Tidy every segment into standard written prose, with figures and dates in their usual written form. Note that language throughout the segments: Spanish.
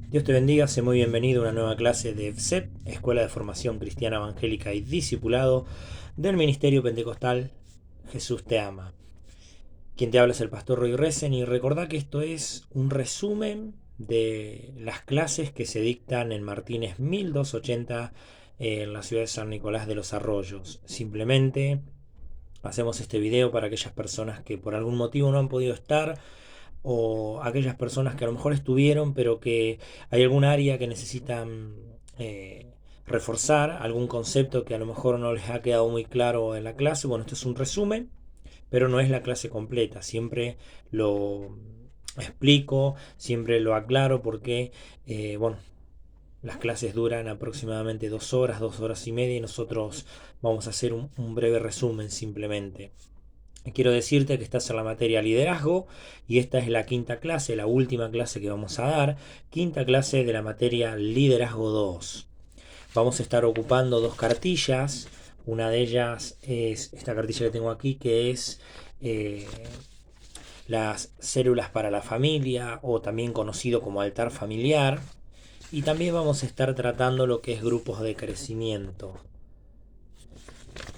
Dios te bendiga, sé muy bienvenido a una nueva clase de EFSEP, Escuela de Formación Cristiana Evangélica y Discipulado del Ministerio Pentecostal Jesús te ama. Quien te habla es el pastor Roy Resen y recordá que esto es un resumen de las clases que se dictan en Martínez 1280 en la ciudad de San Nicolás de los Arroyos. Simplemente hacemos este video para aquellas personas que por algún motivo no han podido estar o aquellas personas que a lo mejor estuvieron pero que hay algún área que necesitan reforzar, algún concepto que a lo mejor no les ha quedado muy claro en la clase. Bueno, esto es un resumen, pero no es la clase completa. Siempre lo explico, siempre lo aclaro porque, bueno, las clases duran aproximadamente 2 horas, 2 horas y media y nosotros vamos a hacer un breve resumen simplemente. Quiero decirte que estás en la materia liderazgo y esta es la quinta clase, la última clase que vamos a dar, quinta clase de la materia liderazgo 2. Vamos a estar ocupando dos cartillas, una de ellas es esta cartilla que tengo aquí que es eh, las células para la familia o también conocido como altar familiar, y también vamos a estar tratando lo que es grupos de crecimiento.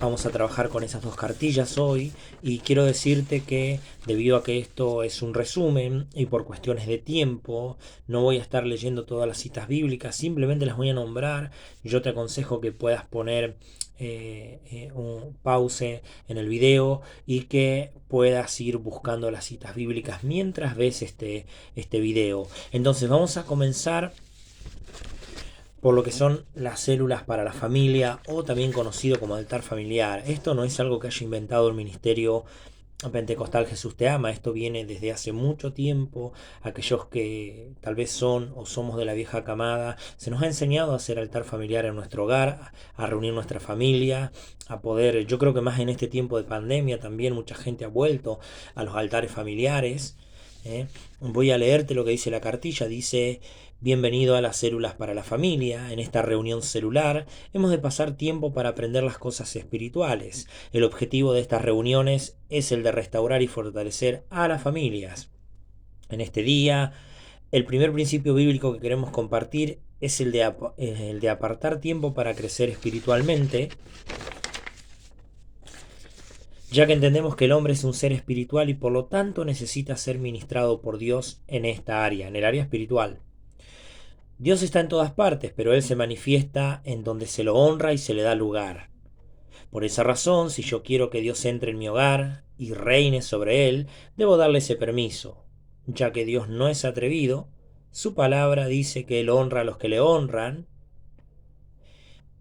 Vamos a trabajar con esas dos cartillas hoy y quiero decirte que debido a que esto es un resumen y por cuestiones de tiempo no voy a estar leyendo todas las citas bíblicas, simplemente las voy a nombrar. Yo te aconsejo que puedas poner un pause en el video y que puedas ir buscando las citas bíblicas mientras ves este video. Entonces vamos a comenzar por lo que son las células para la familia o también conocido como altar familiar. Esto no es algo que haya inventado el ministerio Pentecostal Jesús te ama, esto viene desde hace mucho tiempo. Aquellos que tal vez son o somos de la vieja camada, se nos ha enseñado a hacer altar familiar en nuestro hogar, a reunir nuestra familia, a poder, yo creo que más en este tiempo de pandemia también mucha gente ha vuelto a los altares familiares. Voy a leerte lo que dice la cartilla. Dice: bienvenido a las células para la familia. En esta reunión celular hemos de pasar tiempo para aprender las cosas espirituales. El objetivo de estas reuniones es el de restaurar y fortalecer a las familias. En este día, el primer principio bíblico que queremos compartir es el de apartar tiempo para crecer espiritualmente, ya que entendemos que el hombre es un ser espiritual y por lo tanto necesita ser ministrado por Dios en esta área, en el área espiritual. Dios está en todas partes, pero Él se manifiesta en donde se lo honra y se le da lugar. Por esa razón, si yo quiero que Dios entre en mi hogar y reine sobre él, debo darle ese permiso. Ya que Dios no es atrevido, su palabra dice que Él honra a los que le honran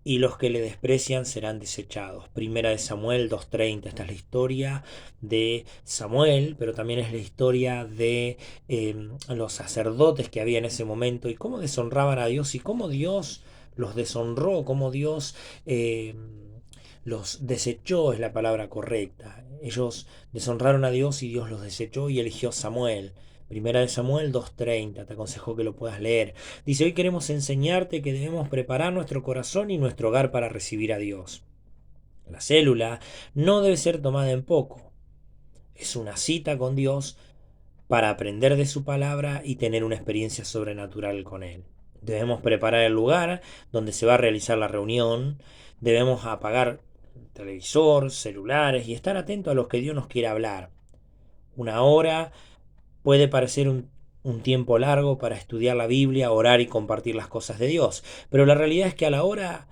y los que le desprecian serán desechados. Primera de Samuel 2:30. Esta es la historia de Samuel, pero también es la historia de los sacerdotes que había en ese momento y cómo deshonraban a Dios y cómo Dios los deshonró, cómo Dios los desechó, es la palabra correcta. Ellos deshonraron a Dios y Dios los desechó y eligió a Samuel. Primera de Samuel 2:30, te aconsejo que lo puedas leer. Dice: hoy queremos enseñarte que debemos preparar nuestro corazón y nuestro hogar para recibir a Dios. La célula no debe ser tomada en poco. Es una cita con Dios para aprender de su palabra y tener una experiencia sobrenatural con Él. Debemos preparar el lugar donde se va a realizar la reunión. Debemos apagar televisor, celulares y estar atento a lo que Dios nos quiere hablar. Una hora puede parecer un tiempo largo para estudiar la Biblia, orar y compartir las cosas de Dios, pero la realidad es que a la hora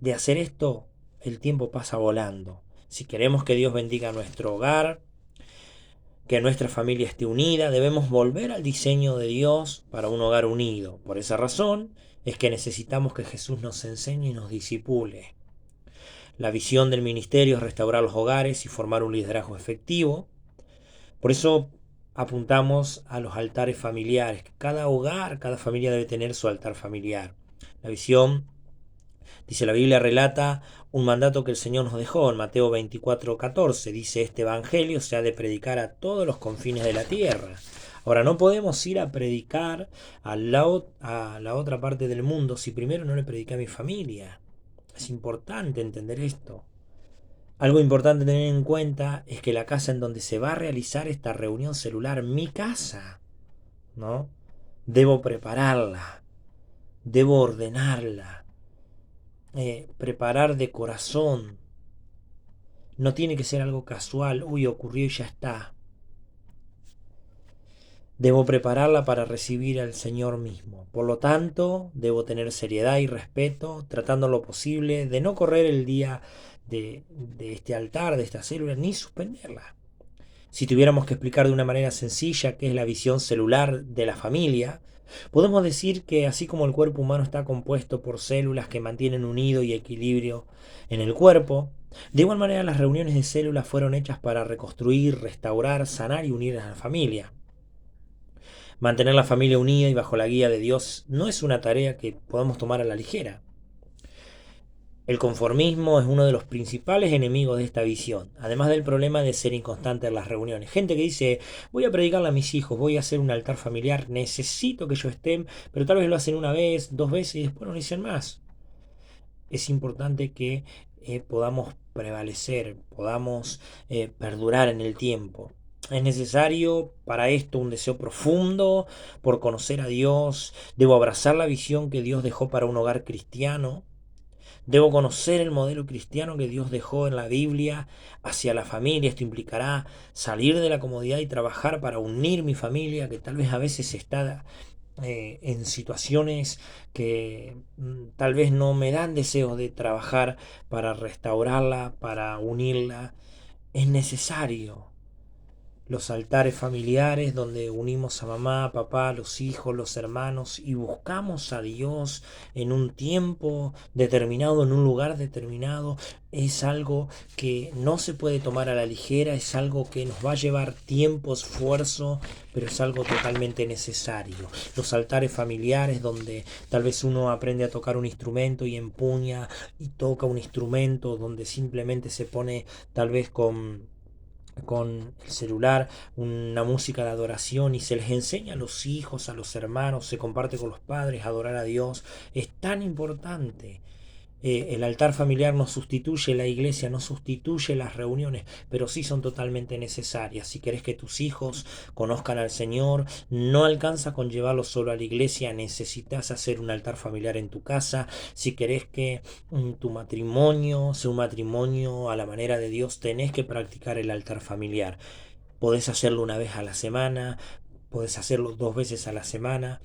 de hacer esto, el tiempo pasa volando. Si queremos que Dios bendiga nuestro hogar, que nuestra familia esté unida, debemos volver al diseño de Dios para un hogar unido. Por esa razón es que necesitamos que Jesús nos enseñe y nos disipule. La visión del ministerio es restaurar los hogares y formar un liderazgo efectivo. Por eso apuntamos a los altares familiares. Cada hogar, cada familia debe tener su altar familiar. La visión, dice la Biblia, relata un mandato que el Señor nos dejó en Mateo 24:14. Dice: este evangelio se ha de predicar a todos los confines de la tierra. Ahora, no podemos ir a predicar a la otra parte del mundo si primero no le prediqué a mi familia. Es importante entender esto. Algo importante tener en cuenta es que la casa en donde se va a realizar esta reunión celular, mi casa, ¿no? Debo prepararla, debo ordenarla, preparar de corazón. No tiene que ser algo casual, uy, ocurrió y ya está. Debo prepararla para recibir al Señor mismo. Por lo tanto, debo tener seriedad y respeto, tratando lo posible de no correr el día de este altar, de esta célula, ni suspenderla. Si tuviéramos que explicar de una manera sencilla qué es la visión celular de la familia, podemos decir que así como el cuerpo humano está compuesto por células que mantienen unido y equilibrio en el cuerpo, de igual manera las reuniones de células fueron hechas para reconstruir, restaurar, sanar y unir a la familia. Mantener la familia unida y bajo la guía de Dios no es una tarea que podamos tomar a la ligera. El conformismo es uno de los principales enemigos de esta visión, además del problema de ser inconstante en las reuniones. Gente que dice, voy a predicarle a mis hijos, voy a hacer un altar familiar, necesito que ellos estén, pero tal vez lo hacen una vez, dos veces y después no lo dicen más. Es importante que podamos prevalecer, podamos perdurar en el tiempo. Es necesario para esto un deseo profundo por conocer a Dios. Debo abrazar la visión que Dios dejó para un hogar cristiano. Debo conocer el modelo cristiano que Dios dejó en la Biblia hacia la familia. Esto implicará salir de la comodidad y trabajar para unir mi familia, que tal vez a veces está en situaciones que tal vez no me dan deseo de trabajar para restaurarla, para unirla. Es necesario los altares familiares donde unimos a mamá, papá, los hijos, los hermanos y buscamos a Dios en un tiempo determinado, en un lugar determinado, es algo que no se puede tomar a la ligera, es algo que nos va a llevar tiempo, esfuerzo, pero es algo totalmente necesario. Los altares familiares donde tal vez uno aprende a tocar un instrumento y empuña y toca un instrumento, donde simplemente se pone tal vez con el celular una música de adoración y se les enseña a los hijos, a los hermanos, se comparte con los padres, a adorar a Dios, es tan importante. El altar familiar no sustituye la iglesia, no sustituye las reuniones, pero sí son totalmente necesarias. Si querés que tus hijos conozcan al Señor, no alcanza con llevarlos solo a la iglesia, necesitas hacer un altar familiar en tu casa. Si querés que tu matrimonio sea un matrimonio a la manera de Dios, tenés que practicar el altar familiar. Podés hacerlo una vez a la semana, podés hacerlo dos veces a la semana.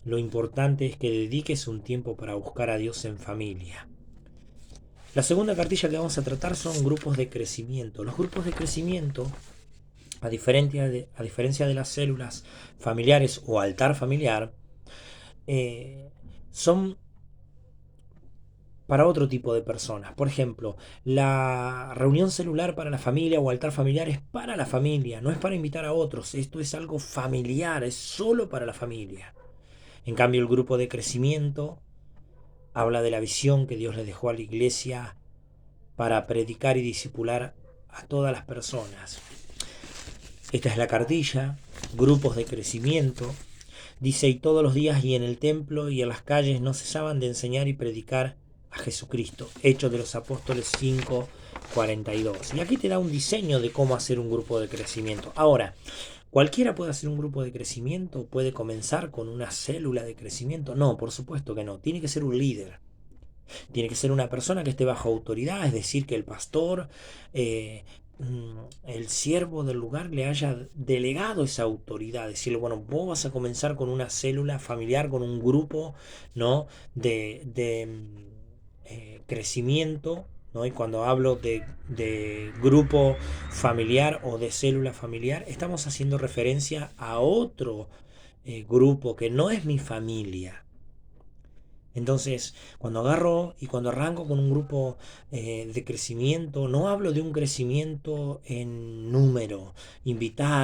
Lo importante es que dediques un tiempo para buscar a Dios en familia. La segunda cartilla que vamos a tratar son grupos de crecimiento. Los grupos de crecimiento, a diferencia de las células familiares o altar familiar, son para otro tipo de personas. Por ejemplo, la reunión celular para la familia o altar familiar es para la familia, no es para invitar a otros. Esto es algo familiar, es solo para la familia. En cambio, el grupo de crecimiento habla de la visión que Dios le dejó a la iglesia para predicar y discipular a todas las personas. Esta es la cartilla, grupos de crecimiento. Dice, y todos los días y en el templo y en las calles no cesaban de enseñar y predicar a Jesucristo. Hechos de los Apóstoles 5:42. Y aquí te da un diseño de cómo hacer un grupo de crecimiento. Ahora, ¿cualquiera puede hacer un grupo de crecimiento? ¿Puede comenzar con una célula de crecimiento? No, por supuesto que no. Tiene que ser un líder. Tiene que ser una persona que esté bajo autoridad, es decir, que el pastor, el siervo del lugar le haya delegado esa autoridad. Decirle, bueno, vos vas a comenzar con una célula familiar, con un grupo, ¿no? de crecimiento. ¿No? Y cuando hablo de grupo familiar o de célula familiar, estamos haciendo referencia a otro grupo que no es mi familia. Entonces, cuando agarro y cuando arranco con un grupo de crecimiento, no hablo de un crecimiento en número,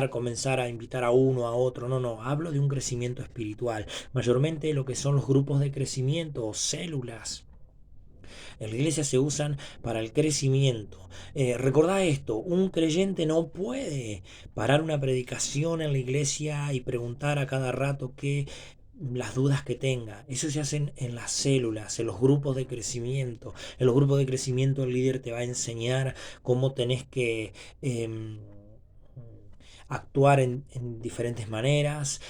comenzar a invitar a uno, a otro, no, no, hablo de un crecimiento espiritual. Mayormente lo que son los grupos de crecimiento o células en la iglesia se usan para el crecimiento. Recordá esto, un creyente no puede parar una predicación en la iglesia y preguntar a cada rato qué las dudas que tenga. Eso se hace en las células, en los grupos de crecimiento. En los grupos de crecimiento el líder te va a enseñar cómo tenés que actuar en diferentes maneras.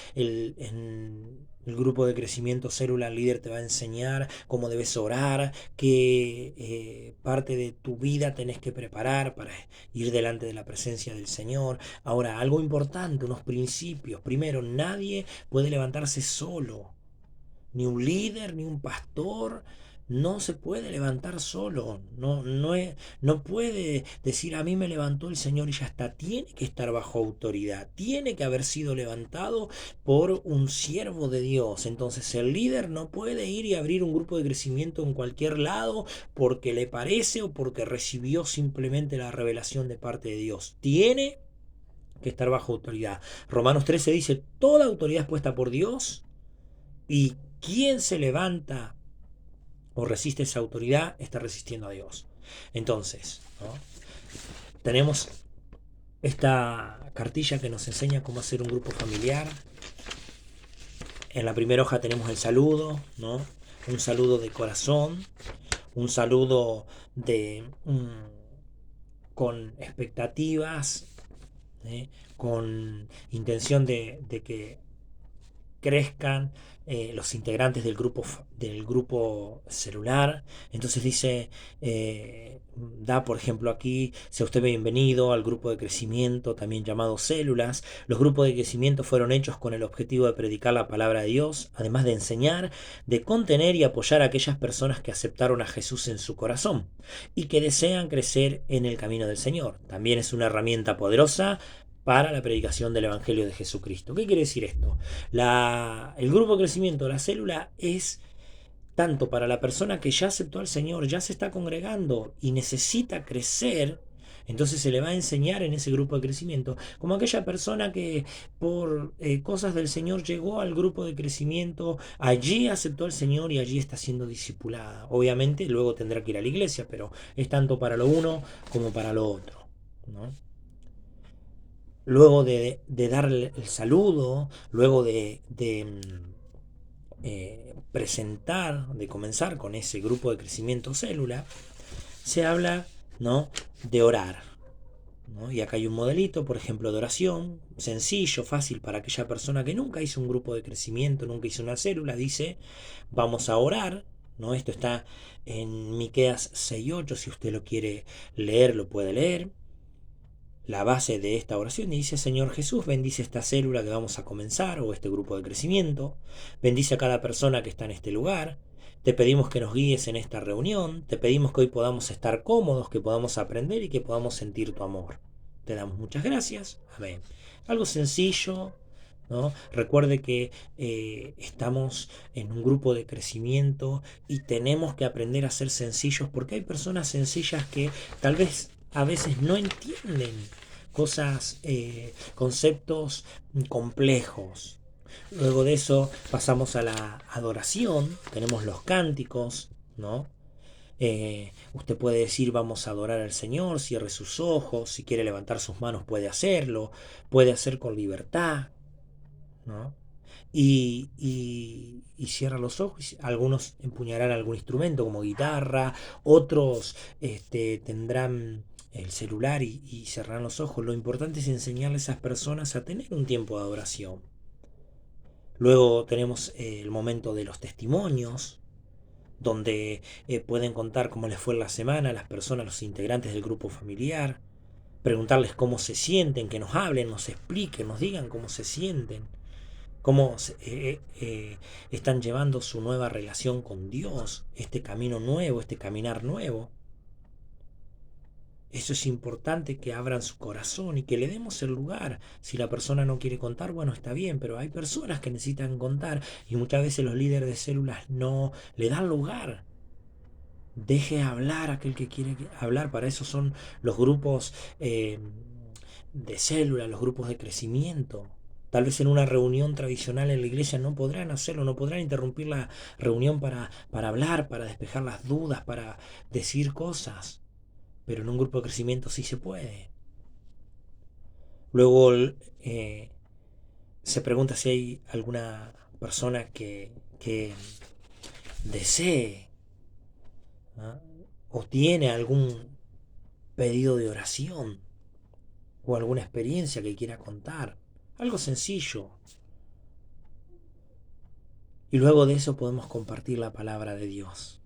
El grupo de crecimiento célula líder te va a enseñar cómo debes orar, qué parte de tu vida tenés que preparar para ir delante de la presencia del Señor. Ahora, algo importante, unos principios. Primero, nadie puede levantarse solo. Ni un líder, ni un pastor. No se puede levantar solo. No puede decir a mí me levantó el Señor y ya está. Tiene que estar bajo autoridad. Tiene que haber sido levantado por un siervo de Dios. Entonces el líder no puede ir y abrir un grupo de crecimiento en cualquier lado porque le parece o porque recibió simplemente la revelación de parte de Dios. Tiene que estar bajo autoridad. Romanos 13 dice, toda autoridad es puesta por Dios y quien se levanta o resiste esa autoridad está resistiendo a Dios. Entonces, ¿no? Tenemos esta cartilla que nos enseña cómo hacer un grupo familiar. En la primera hoja tenemos el saludo, ¿no? Un saludo de corazón, un saludo de con expectativas, con intención de que crezcan los integrantes del grupo celular. Entonces dice, da por ejemplo aquí, sea usted bienvenido al grupo de crecimiento, también llamado células. Los grupos de crecimiento fueron hechos con el objetivo de predicar la palabra de Dios, además de enseñar, de contener y apoyar a aquellas personas que aceptaron a Jesús en su corazón y que desean crecer en el camino del Señor. También es una herramienta poderosa para la predicación del Evangelio de Jesucristo. ¿Qué quiere decir esto? El grupo de crecimiento, la célula, es tanto para la persona que ya aceptó al Señor, ya se está congregando y necesita crecer, entonces se le va a enseñar en ese grupo de crecimiento, como aquella persona que por cosas del Señor llegó al grupo de crecimiento, allí aceptó al Señor y allí está siendo discipulada. Obviamente luego tendrá que ir a la iglesia, pero es tanto para lo uno como para lo otro, ¿no? Luego de darle el saludo, luego presentar, de comenzar con ese grupo de crecimiento célula, se habla, ¿no?, de orar, ¿no? Y acá hay un modelito, por ejemplo, de oración, sencillo, fácil para aquella persona que nunca hizo un grupo de crecimiento, nunca hizo una célula. Dice, vamos a orar, ¿no? Esto está en Miqueas 6:8, si usted lo quiere leer, lo puede leer. La base de esta oración dice, Señor Jesús, bendice esta célula que vamos a comenzar o este grupo de crecimiento, bendice a cada persona que está en este lugar, te pedimos que nos guíes en esta reunión, te pedimos que hoy podamos estar cómodos, que podamos aprender y que podamos sentir tu amor. Te damos muchas gracias. Amén. Algo sencillo, ¿no? Recuerde que estamos en un grupo de crecimiento y tenemos que aprender a ser sencillos porque hay personas sencillas que tal vez a veces no entienden cosas, conceptos complejos. Luego de eso pasamos a la adoración, tenemos los cánticos, ¿no? Usted puede decir vamos a adorar al Señor, cierre sus ojos, si quiere levantar sus manos puede hacerlo, puede hacer con libertad, ¿no? Y cierra los ojos. Algunos empuñarán algún instrumento como guitarra, otros tendrán el celular y cerrarán los ojos. Lo importante es enseñarle a esas personas a tener un tiempo de adoración. Luego tenemos el momento de los testimonios, donde pueden contar cómo les fue la semana a las personas, los integrantes del grupo familiar, preguntarles cómo se sienten, que nos hablen, nos expliquen, nos digan cómo se sienten, cómo están llevando su nueva relación con Dios, este camino nuevo, este caminar nuevo. Eso es importante, que abran su corazón y que le demos el lugar. Si la persona no quiere contar, bueno, está bien, pero hay personas que necesitan contar y muchas veces los líderes de células no le dan lugar. Deje hablar a aquel que quiere hablar. Para eso son los grupos de células, los grupos de crecimiento. Tal vez en una reunión tradicional en la iglesia no podrán hacerlo, no podrán interrumpir la reunión para hablar, para despejar las dudas, para decir cosas. Pero en un grupo de crecimiento sí se puede. Luego se pregunta si hay alguna persona que desee, ¿no?, o tiene algún pedido de oración o alguna experiencia que quiera contar. Algo sencillo. Y luego de eso podemos compartir la palabra de Dios.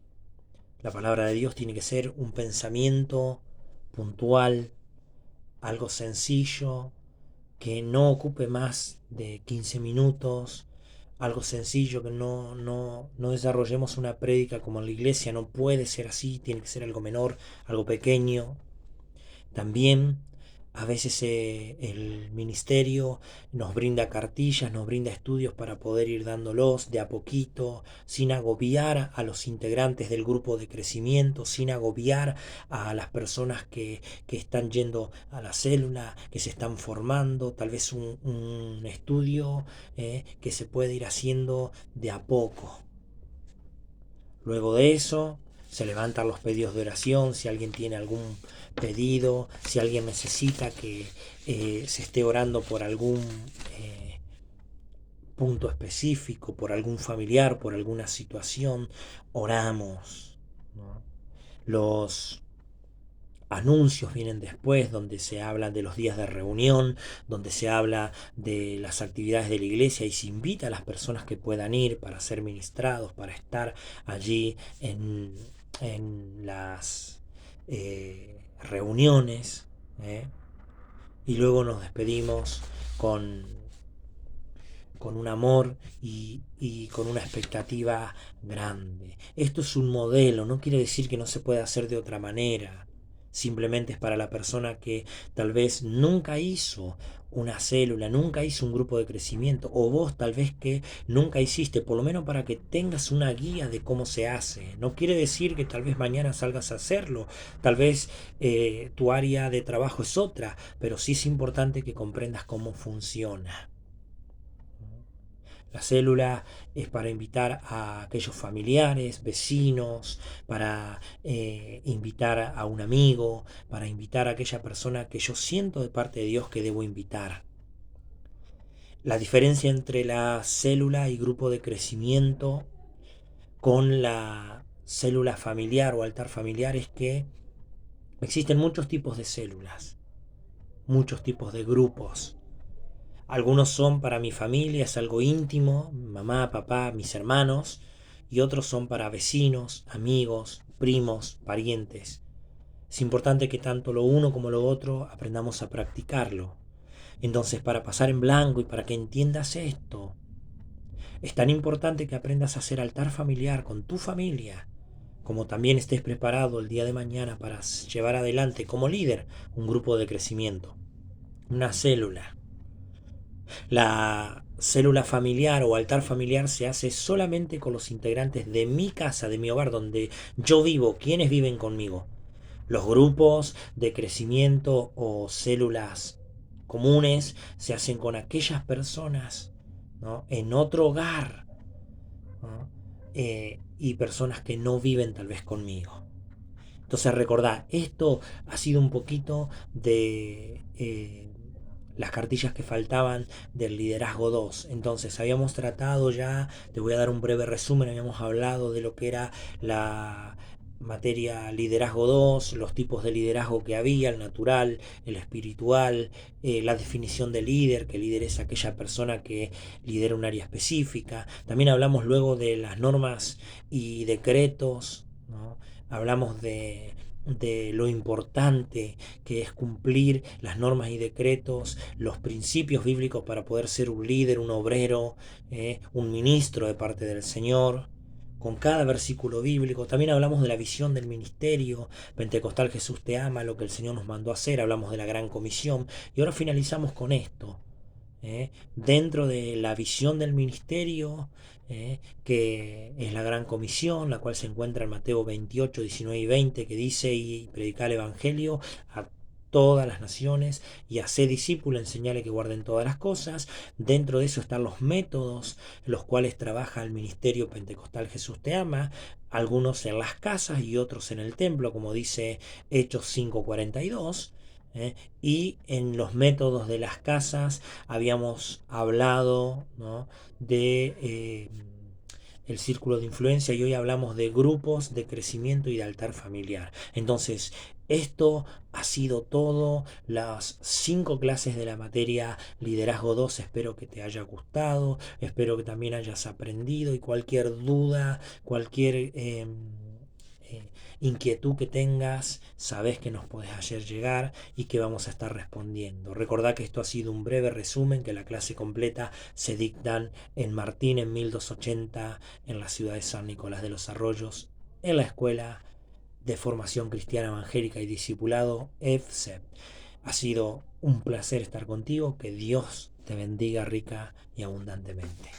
La palabra de Dios tiene que ser un pensamiento puntual, algo sencillo, que no ocupe más de 15 minutos, algo sencillo, que no desarrollemos una prédica como en la iglesia, no puede ser así, tiene que ser algo menor, algo pequeño. También a veces el ministerio nos brinda cartillas, nos brinda estudios para poder ir dándolos de a poquito, sin agobiar a los integrantes del grupo de crecimiento, sin agobiar a las personas que están yendo a la célula, que se están formando, tal vez un estudio que se puede ir haciendo de a poco. Luego de eso, se levantan los pedidos de oración, si alguien tiene algún pedido, si alguien necesita que se esté orando por algún punto específico, por algún familiar, por alguna situación, oramos, ¿no? Los anuncios vienen después, donde se habla de los días de reunión, donde se habla de las actividades de la iglesia y se invita a las personas que puedan ir para ser ministrados, para estar allí en las reuniones, ¿eh? Y luego nos despedimos con, con un amor y con una expectativa grande. Esto es un modelo, no quiere decir que no se pueda hacer de otra manera. Simplemente es para la persona que tal vez nunca hizo una célula, nunca hizo un grupo de crecimiento, o vos tal vez que nunca hiciste, por lo menos para que tengas una guía de cómo se hace. No quiere decir que tal vez mañana salgas a hacerlo, tal vez tu área de trabajo es otra, pero sí es importante que comprendas cómo funciona. La célula es para invitar a aquellos familiares, vecinos, para invitar a un amigo, para invitar a aquella persona que yo siento de parte de Dios que debo invitar. La diferencia entre la célula y grupo de crecimiento con la célula familiar o altar familiar es que existen muchos tipos de células, muchos tipos de grupos. Algunos son para mi familia, es algo íntimo, mamá, papá, mis hermanos, y otros son para vecinos, amigos, primos, parientes. Es importante que tanto lo uno como lo otro aprendamos a practicarlo. Entonces, para pasar en blanco y para que entiendas esto, es tan importante que aprendas a hacer altar familiar con tu familia, como también estés preparado el día de mañana para llevar adelante como líder un grupo de crecimiento, una célula. La célula familiar o altar familiar se hace solamente con los integrantes de mi casa, de mi hogar, donde yo vivo, quienes viven conmigo. Los grupos de crecimiento o células comunes se hacen con aquellas personas, ¿no?, en otro hogar, ¿no?, y personas que no viven tal vez conmigo. Entonces recordá, esto ha sido un poquito de las cartillas que faltaban del liderazgo 2. Entonces habíamos tratado ya, te voy a dar un breve resumen, habíamos hablado de lo que era la materia liderazgo 2, los tipos de liderazgo que había, el natural, el espiritual, la definición de líder, que líder es aquella persona que lidera un área específica. También hablamos luego de las normas y decretos, ¿no? Hablamos de lo importante que es cumplir las normas y decretos, los principios bíblicos para poder ser un líder, un obrero, un ministro de parte del Señor, con cada versículo bíblico. También hablamos de la visión del ministerio Pentecostal Jesús te ama, lo que el Señor nos mandó a hacer, hablamos de la gran comisión y ahora finalizamos con esto. Dentro de la visión del ministerio, que es la gran comisión, la cual se encuentra en Mateo 28, 19 y 20, que dice: y predicar el evangelio a todas las naciones y hacer discípulos, enseñarle que guarden todas las cosas. Dentro de eso están los métodos en los cuales trabaja el ministerio Pentecostal Jesús te ama, algunos en las casas y otros en el templo, como dice Hechos 5:42. Y en los métodos de las casas habíamos hablado, ¿no?, de el círculo de influencia y hoy hablamos de grupos de crecimiento y de altar familiar. Entonces, esto ha sido todo, las 5 clases de la materia Liderazgo 2. Espero que te haya gustado, espero que también hayas aprendido y cualquier duda, cualquier eh, inquietud que tengas, sabes que nos podés hacer llegar y que vamos a estar respondiendo. Recordá que esto ha sido un breve resumen, que la clase completa se dictan en Martín en 1280 en la ciudad de San Nicolás de los Arroyos, en la escuela de formación cristiana evangélica y discipulado EFSEP. Ha sido un placer estar contigo, que Dios te bendiga rica y abundantemente.